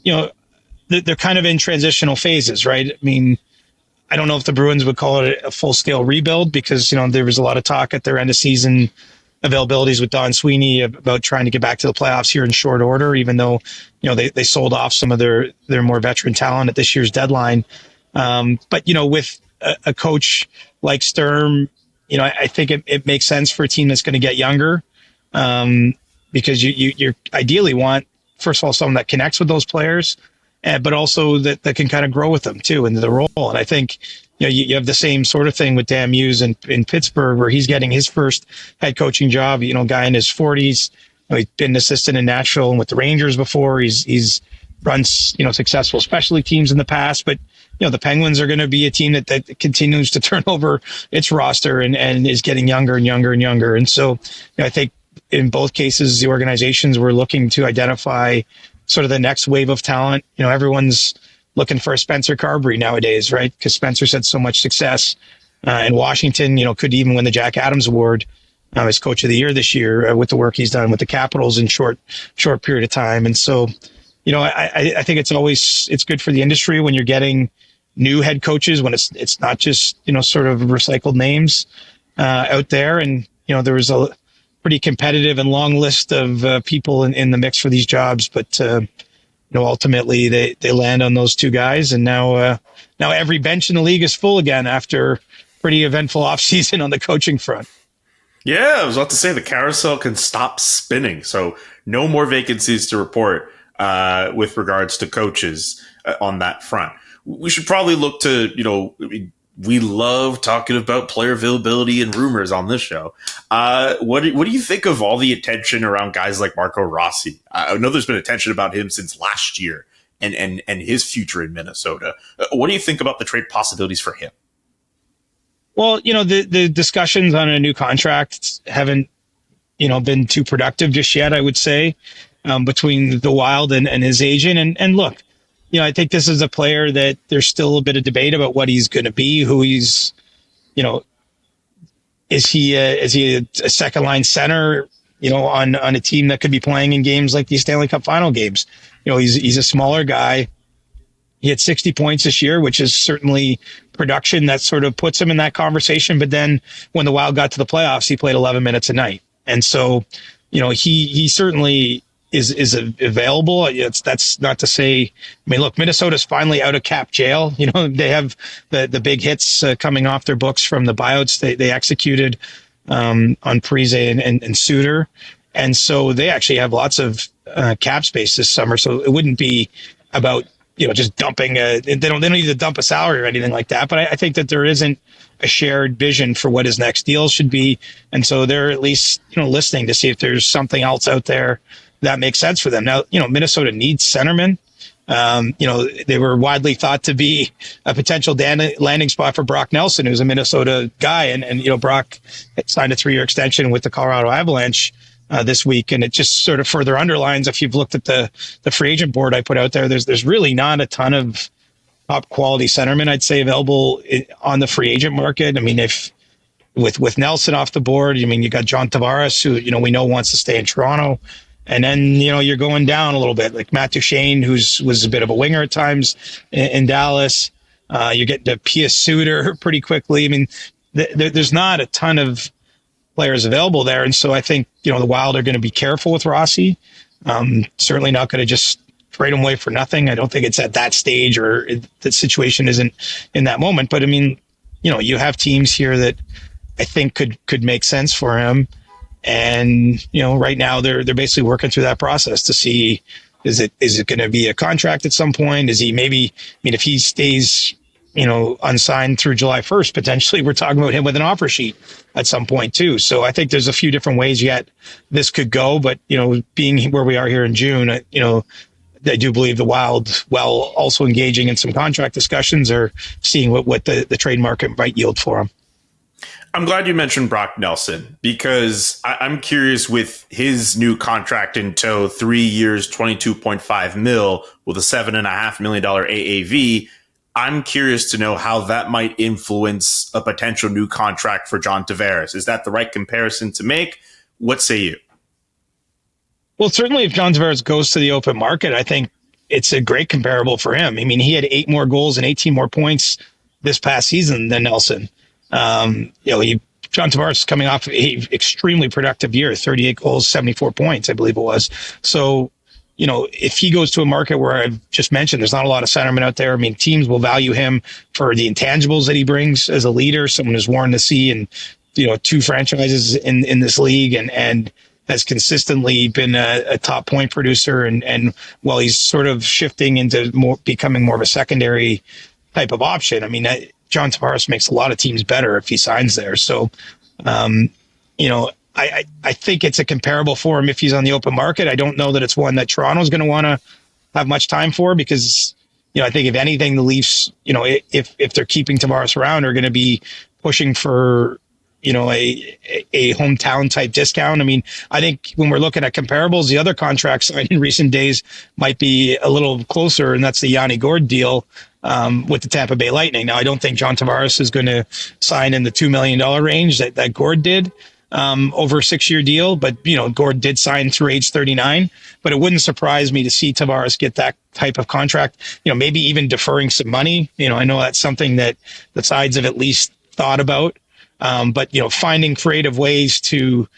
they're kind of in transitional phases, right? I mean, I don't know if the Bruins would call it a full-scale rebuild because, there was a lot of talk at their end-of-season availabilities with Don Sweeney about trying to get back to the playoffs here in short order, even though, they sold off some of their more veteran talent at this year's deadline. But with a coach like Sturm, I think it makes sense for a team that's going to get younger, because you ideally want, first of all, someone that connects with those players, but also that can kind of grow with them too into the role. And I think you have the same sort of thing with Dan Muse in Pittsburgh, where he's getting his first head coaching job. Guy in his 40s. He's been an assistant in Nashville and with the Rangers before. He's run successful specialty teams in the past, but the Penguins are going to be a team that continues to turn over its roster and is getting younger and younger and younger. And so I think in both cases, the organizations were looking to identify sort of the next wave of talent. Everyone's looking for a Spencer Carberry nowadays, right? Because Spencer's had so much success in Washington, could even win the Jack Adams Award as coach of the year this year with the work he's done with the Capitals in short period of time. And so, I think it's good for the industry when you're getting new head coaches, when it's not just, sort of recycled names out there. And, there was a pretty competitive and long list of people in the mix for these jobs. But, ultimately they land on those two guys. And now every bench in the league is full again after pretty eventful offseason on the coaching front. Yeah, I was about to say the carousel can stop spinning. So no more vacancies to report with regards to coaches on that front. We should probably look to, we love talking about player availability and rumors on this show. What do you think of all the attention around guys like Marco Rossi? I know there's been attention about him since last year and his future in Minnesota. What do you think about the trade possibilities for him? Well, the discussions on a new contract haven't, been too productive just yet, I would say, between the Wild and his agent. And look, I think this is a player that there's still a bit of debate about what he's going to be, who he's, is he a second line center, on a team that could be playing in games like these Stanley Cup final games. He's a smaller guy. He had 60 points this year, which is certainly production that sort of puts him in that conversation. But then when the Wild got to the playoffs, he played 11 minutes a night. And so, he certainly is available. That's not to say, look, Minnesota's finally out of cap jail. They have the big hits coming off their books from the buyouts they executed on Parise and Suter. And so they actually have lots of cap space this summer. So it wouldn't be about just dumping they don't need to dump a salary or anything like that. But I think that there isn't a shared vision for what his next deal should be. And so they're at least, listening to see if there's something else out there that makes sense for them. Now, Minnesota needs centermen. They were widely thought to be a potential landing spot for Brock Nelson, who's a Minnesota guy. And Brock signed a 3-year extension with the Colorado Avalanche this week. And it just sort of further underlines, if you've looked at the free agent board I put out there, there's really not a ton of top quality centermen, I'd say, available on the free agent market. I mean, if with Nelson off the board, you got John Tavares, who, we know wants to stay in Toronto. And then, you're going down a little bit, like Matt Duchene, was a bit of a winger at times in Dallas. You're getting to Pius Suter pretty quickly. I mean, there's not a ton of players available there. And so I think, the Wild are going to be careful with Rossi. Certainly not going to just trade him away for nothing. I don't think it's at that stage, or the situation isn't in that moment. But I mean, you have teams here that I think could make sense for him. And, right now they're basically working through that process to see, is it going to be a contract at some point? Is he if he stays, unsigned through July 1st, potentially we're talking about him with an offer sheet at some point too. So I think there's a few different ways yet this could go, but, being where we are here in June, I do believe the Wild, while also engaging in some contract discussions, are seeing what the trade market might yield for him. I'm glad you mentioned Brock Nelson, because I'm curious, with his new contract in tow, 3 years, $22.5 million with a $7.5 million AAV. I'm curious to know how that might influence a potential new contract for John Tavares. Is that the right comparison to make? What say you? Well, certainly if John Tavares goes to the open market, I think it's a great comparable for him. I mean, he had 8 more goals and 18 more points this past season than Nelson. John Tavares is coming off an extremely productive year, 38 goals, 74 points, I believe it was. So, if he goes to a market where I've just mentioned, there's not a lot of centermen out there. I mean, teams will value him for the intangibles that he brings as a leader, someone who's worn the sea and, 2 franchises in this league, and has consistently been a top point producer. And while he's sort of shifting into becoming more of a secondary type of option, I mean, John Tavares makes a lot of teams better if he signs there. So, I think it's a comparable for him if he's on the open market. I don't know that it's one that Toronto's going to want to have much time for, because, I think if anything, the Leafs, if they're keeping Tavares around, are going to be pushing for, a hometown type discount. I mean, I think when we're looking at comparables, the other contracts signed in recent days might be a little closer, and that's the Yanni Gourde deal with the Tampa Bay Lightning. Now, I don't think John Tavares is going to sign in the $2 million range that Gourde did over a 6-year deal, but Gourde did sign through age 39. But it wouldn't surprise me to see Tavares get that type of contract. Maybe even deferring some money. I know that's something that the sides have at least thought about. But finding creative ways to,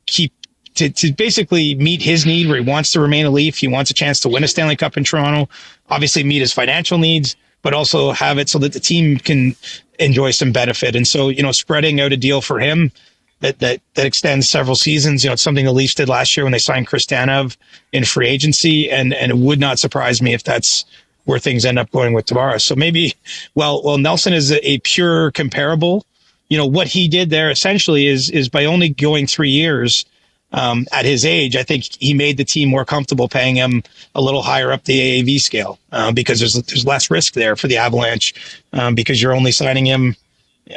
keep to basically meet his need where he wants to remain a Leaf. He wants a chance to win a Stanley Cup in Toronto, obviously meet his financial needs, but also have it so that the team can enjoy some benefit. And so, spreading out a deal for him that extends several seasons, it's something the Leafs did last year when they signed Chris Tanev in free agency. And it would not surprise me if that's where things end up going with Tavares. So maybe, well, Nelson is a pure comparable. What he did there essentially is by only going 3 years at his age, I think he made the team more comfortable paying him a little higher up the AAV scale because there's less risk there for the Avalanche because you're only signing him.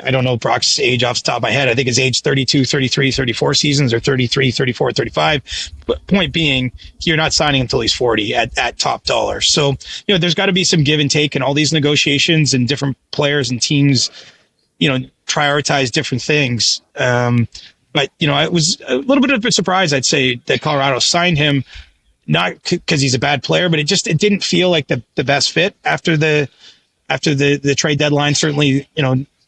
I don't know Brock's age off the top of my head. I think his age 32, 33, 34 seasons, or 33, 34, 35. But point being, you're not signing him until he's 40 at top dollar. So, there's got to be some give and take in all these negotiations, and different players and teams, prioritize different things. But, it was a little bit of a surprise, I'd say, that Colorado signed him, not because he's a bad player, but it didn't feel like the best fit after the trade deadline. Certainly,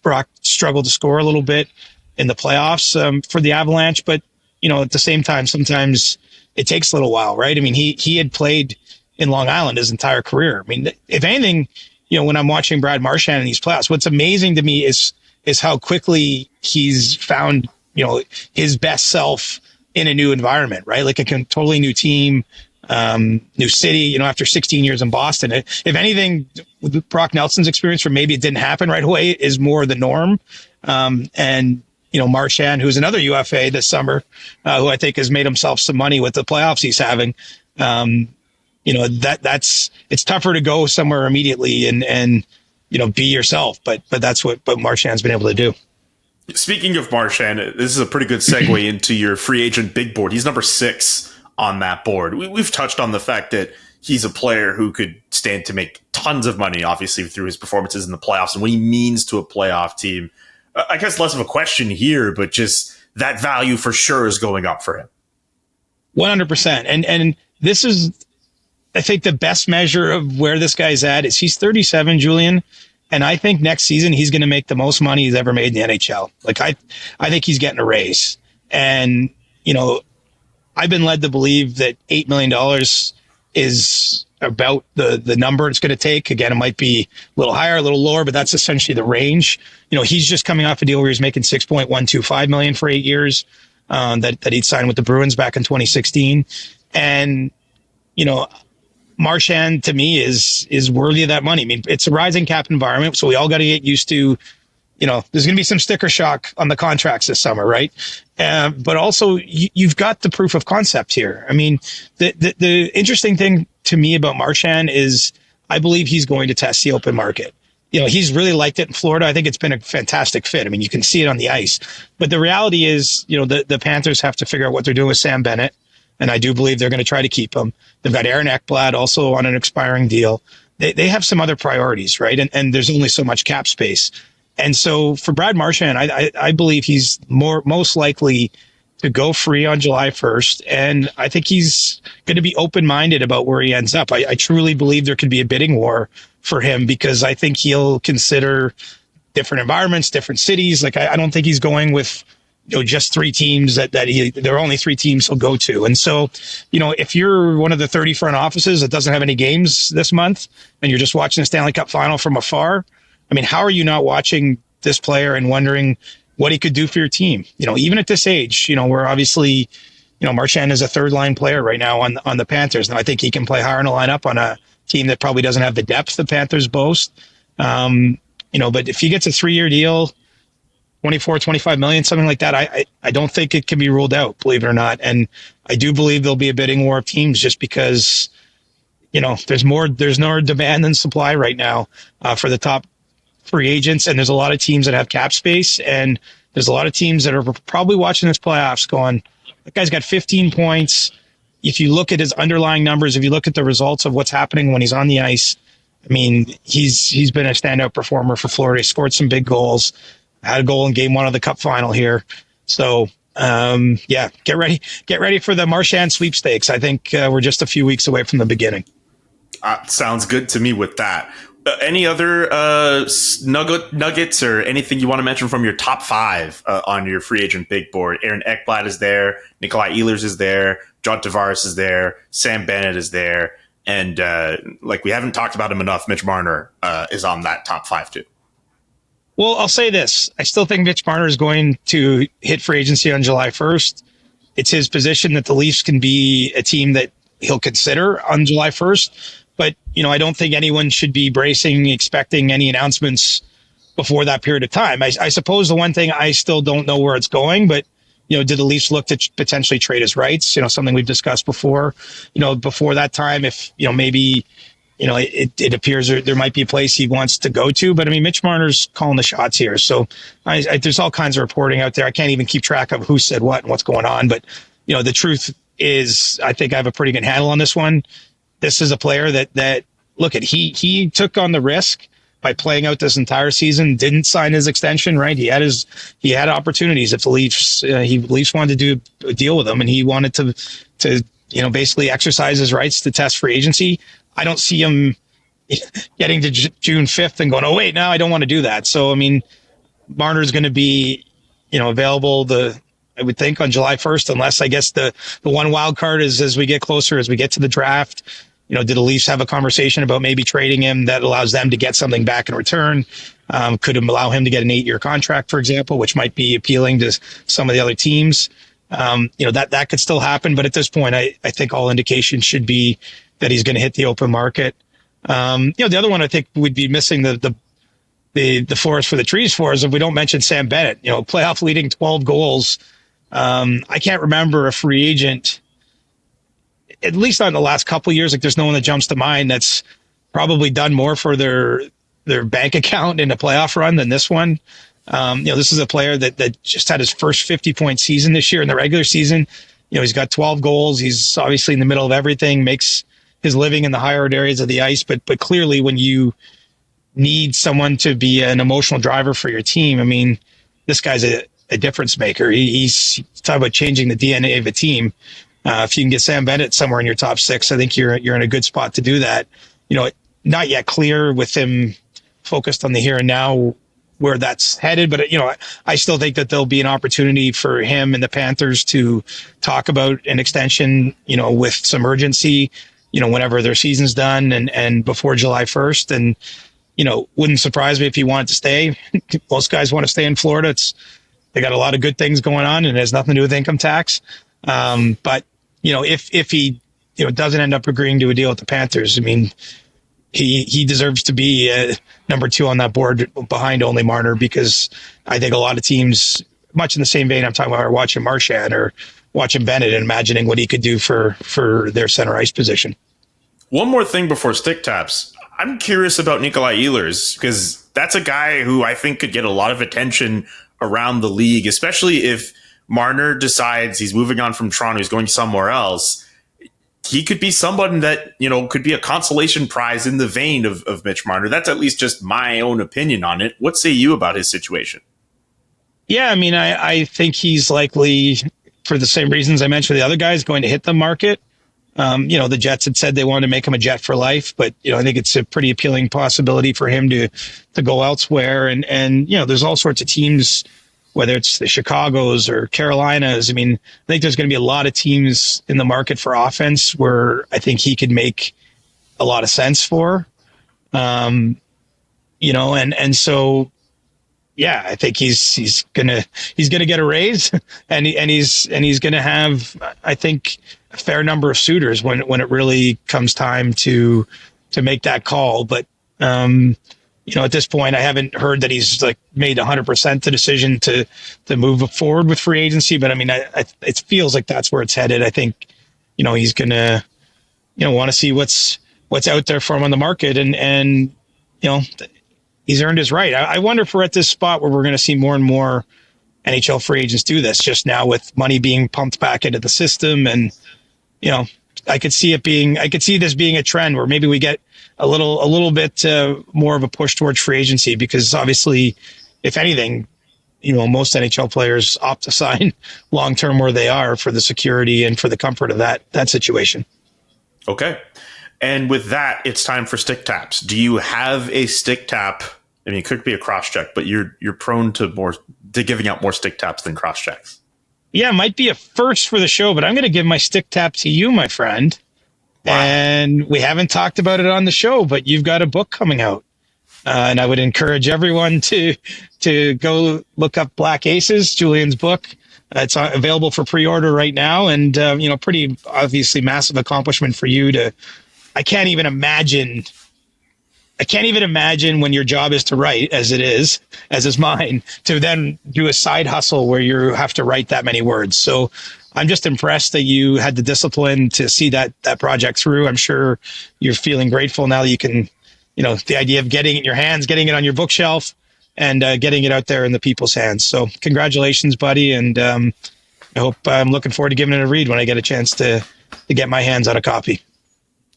Brock struggled to score a little bit in the playoffs for the Avalanche, but, at the same time, sometimes it takes a little while, right? I mean, he had played in Long Island his entire career. I mean, if anything, when I'm watching Brad Marchand in these playoffs, what's amazing to me is how quickly he's found, his best self in a new environment, right? Like a totally new team, new city, after 16 years in Boston. If anything, with Brock Nelson's experience, or maybe it didn't happen right away, is more the norm. And Marchand, who's another UFA this summer, who I think has made himself some money with the playoffs he's having. It's tougher to go somewhere immediately and be yourself, but that's what Marchand's been able to do. Speaking of Marchand, this is a pretty good segue into your free agent big board. He's number 6 on that board. We've touched on the fact that he's a player who could stand to make tons of money, obviously, through his performances in the playoffs and what he means to a playoff team. I guess less of a question here, but just that value for sure is going up for him. 100%. And this is, I think, the best measure of where this guy's at is he's 37, Julian. And I think next season he's going to make the most money he's ever made in the NHL. Like, I think he's getting a raise. And, I've been led to believe that $8 million is about the number it's going to take. Again, it might be a little higher, a little lower, but that's essentially the range. He's just coming off a deal where he's making $6.125 million for 8 years, that he'd signed with the Bruins back in 2016. And, Marchand to me is worthy of that money. I mean, it's a rising cap environment, so we all got to get used to, there's going to be some sticker shock on the contracts this summer, right? But also you've got the proof of concept here. I mean, the interesting thing to me about Marchand is I believe he's going to test the open market. He's really liked it in Florida. I think it's been a fantastic fit. I mean, you can see it on the ice, but the reality is, the Panthers have to figure out what they're doing with Sam Bennett. And I do believe they're going to try to keep him. They've got Aaron Ekblad also on an expiring deal. They have some other priorities, right? And there's only so much cap space. And so for Brad Marchand, I believe he's most likely to go free on July 1st. And I think he's going to be open-minded about where he ends up. I truly believe there could be a bidding war for him because I think he'll consider different environments, different cities. Like, I don't think he's going with just 3 teams there are only 3 teams he'll go to. And so, if you're one of the 30 front offices that doesn't have any games this month and you're just watching the Stanley Cup final from afar, I mean, how are you not watching this player and wondering what he could do for your team? Even at this age, where obviously, Marchand is a 3rd-line player right now on the Panthers. And I think he can play higher in the lineup on a team that probably doesn't have the depth the Panthers boast. But if he gets a 3-year deal, 24, 25 million, something like that, I don't think it can be ruled out, believe it or not. And I do believe there'll be a bidding war of teams just because, there's more demand than supply right now for the top free agents. And there's a lot of teams that have cap space. And there's a lot of teams that are probably watching this playoffs going, that guy's got 15 points. If you look at his underlying numbers, if you look at the results of what's happening when he's on the ice, I mean, he's been a standout performer for Florida. He scored some big goals. Had a goal in game 1 of the Cup final here. So, get ready for the Marchand sweepstakes. I think we're just a few weeks away from the beginning. Sounds good to me with that. Any other nuggets or anything you want to mention from your top 5 on your free agent big board? Aaron Ekblad is there. Nikolaj Ehlers is there. John Tavares is there. Sam Bennett is there. And we haven't talked about him enough, Mitch Marner is on that top 5 too. Well, I'll say this. I still think Mitch Marner is going to hit free agency on July 1st. It's his position that the Leafs can be a team that he'll consider on July 1st. But, I don't think anyone should be expecting any announcements before that period of time. I suppose the one thing I still don't know where it's going, but, do the Leafs look to potentially trade his rights? Something we've discussed before, before that time, if, maybe, it appears there might be a place he wants to go to, but I mean, Mitch Marner's calling the shots here. So there's all kinds of reporting out there. I can't even keep track of who said what and what's going on. But, the truth is, I think I have a pretty good handle on this one. This is a player that look at, he took on the risk by playing out this entire season, didn't sign his extension, right? He had opportunities if the Leafs wanted to do a deal with him and he wanted to basically exercise his rights to test free agency. I don't see him getting to June 5th and going, oh, wait, no, I don't want to do that. So, I mean, Marner is going to be, available I would think on July 1st, unless I guess the one wild card is as we get closer, as we get to the draft, do the Leafs have a conversation about maybe trading him that allows them to get something back in return? Could allow him to get an 8-year contract, for example, which might be appealing to some of the other teams. That could still happen. But at this point, I think all indications should be that he's going to hit the open market. The other one I think we'd be missing the forest for the trees for is if we don't mention Sam Bennett, playoff leading 12 goals. I can't remember a free agent, at least not in the last couple of years. Like there's no one that jumps to mind that's probably done more for their bank account in a playoff run than this one. This is a player that just had his first 50-point season this year in the regular season. He's got 12 goals. He's obviously in the middle of everything, makes his living in the higher areas of the ice. But clearly when you need someone to be an emotional driver for your team, I mean, this guy's a difference maker. He's talking about changing the DNA of a team. If you can get Sam Bennett somewhere in your top six, I think you're in a good spot to do that. Not yet clear with him focused on the here and now where that's headed, but I still think that there'll be an opportunity for him and the Panthers to talk about an extension, with some urgency, whenever their season's done and before July 1st. And, wouldn't surprise me if he wanted to stay. Most guys want to stay in Florida. They got a lot of good things going on and it has nothing to do with income tax. But if he, doesn't end up agreeing to a deal with the Panthers, I mean, he deserves to be number 2 on that board behind only Marner, because I think a lot of teams, much in the same vein I'm talking about, are watching Marchand or watching Bennett and imagining what he could do for their center ice position. One more thing before stick taps. I'm curious about Nikolaj Ehlers, because that's a guy who I think could get a lot of attention around the league, especially if Marner decides he's moving on from Toronto, he's going somewhere else. He could be someone that, could be a consolation prize in the vein of Mitch Marner. That's at least just my own opinion on it. What say you about his situation? Yeah, I mean, I think he's likely, for the same reasons I mentioned, the other guys going to hit the market. The Jets had said they wanted to make him a Jet for life, but, I think it's a pretty appealing possibility for him to go elsewhere. And there's all sorts of teams, whether it's the Chicagos or Carolinas. I mean, I think there's going to be a lot of teams in the market for offense where I think he could make a lot of sense for, and so, yeah, I think he's gonna get a raise and he's gonna have, I think, a fair number of suitors when it really comes time to make that call. But, at this point, I haven't heard that he's made 100% the decision to move forward with free agency. But I mean, it feels like that's where it's headed. I think, he's going to, want to see what's out there for him on the market. And he's earned his right. I wonder if we're at this spot where we're going to see more and more NHL free agents do this just now with money being pumped back into the system. And, I could see this being a trend where maybe we get a little bit more of a push towards free agency, because obviously, if anything, most NHL players opt to sign long-term where they are for the security and for the comfort of that situation. Okay. And with that, it's time for stick taps. Do you have a stick tap? I mean, it could be a cross check, but you're prone to giving out more stick taps than cross checks. Yeah, it might be a first for the show, but I'm going to give my stick tap to you, my friend. Wow. And we haven't talked about it on the show, but you've got a book coming out. And I would encourage everyone to go look up Black Aces, Julian's book. It's available for pre-order right now. And, pretty obviously massive accomplishment for you I can't even imagine when your job is to write, as is mine, to then do a side hustle where you have to write that many words. So I'm just impressed that you had the discipline to see that project through. I'm sure you're feeling grateful now that you can, the idea of getting it in your hands, getting it on your bookshelf, and getting it out there in the people's hands. So congratulations, buddy. And I'm looking forward to giving it a read when I get a chance to get my hands on a copy.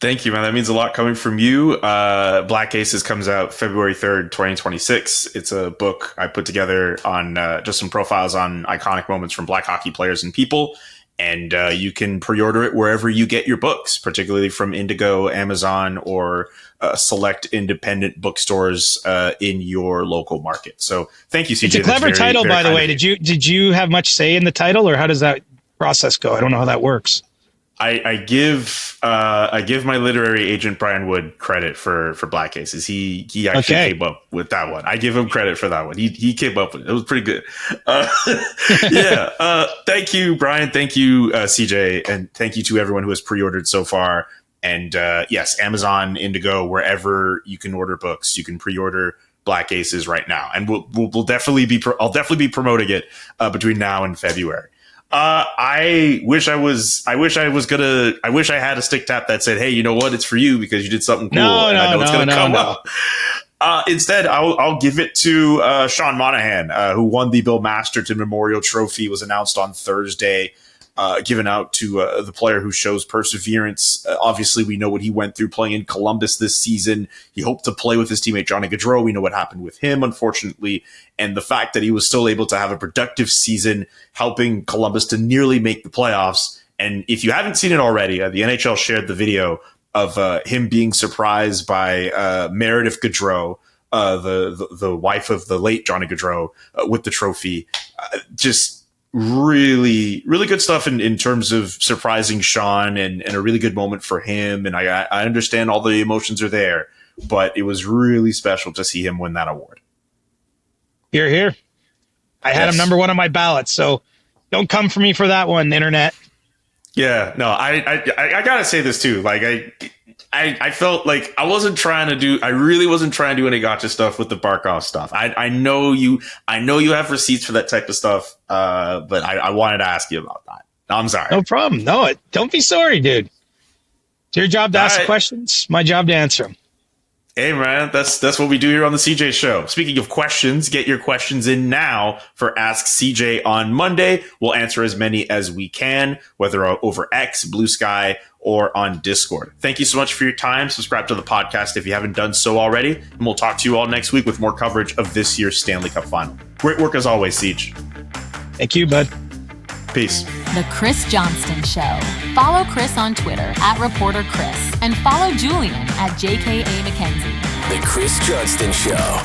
Thank you, man. That means a lot coming from you. Black Aces comes out February 3rd, 2026. It's a book I put together on just some profiles on iconic moments from Black hockey players and people. And you can pre-order it wherever you get your books, particularly from Indigo, Amazon, or select independent bookstores in your local market. So thank you, CJ. It's a clever title, by the way. Did you have much say in the title, or how does that process go? I don't know how that works. I give my literary agent Brian Wood credit for Black Aces. He actually came up with that one. I give him credit for that one. He came up with it. It was pretty good. Thank you, Brian. Thank you, CJ, and thank you to everyone who has pre-ordered so far. And yes, Amazon, Indigo, wherever you can order books, you can pre-order Black Aces right now, and we'll definitely be I'll definitely be promoting it between now and February. I wish I had a stick tap that said, "Hey, you know what? It's for you because you did something cool." I know it's going to come up. Instead, I'll give it to Sean Monahan, who won the Bill Masterton Memorial Trophy. Was announced on Thursday. Given out to the player who shows perseverance. Obviously, we know what he went through playing in Columbus this season. He hoped to play with his teammate Johnny Gaudreau. We know what happened with him, unfortunately. And the fact that he was still able to have a productive season, helping Columbus to nearly make the playoffs. And if you haven't seen it already, the NHL shared the video of him being surprised by Meredith Gaudreau, the wife of the late Johnny Gaudreau, with the trophy. Just really, really good stuff in terms of surprising Sean and a really good moment for him. And I understand all the emotions are there, but it was really special to see him win that award. Hear, hear. I had him number one on my ballot, so don't come for me for that one, internet. Yeah, no, I gotta say this too. Like I felt like I really wasn't trying to do any gotcha stuff with the Barkov stuff. I know you have receipts for that type of stuff, but I wanted to ask you about that. I'm sorry. No problem. No, don't be sorry, dude. It's your job to ask questions. My job to answer them. Hey, man, that's what we do here on the CJ Show. Speaking of questions, get your questions in now for Ask CJ on Monday. We'll answer as many as we can, whether over X, Blue Sky, or on Discord. Thank you so much for your time. Subscribe to the podcast if you haven't done so already, and we'll talk to you all next week with more coverage of this year's Stanley Cup Final. Great work as always, Siege. Thank you, bud. Peace. The Chris Johnston Show. Follow Chris on Twitter @ReporterChris and follow Julian @JKA McKenzie. The Chris Johnston Show.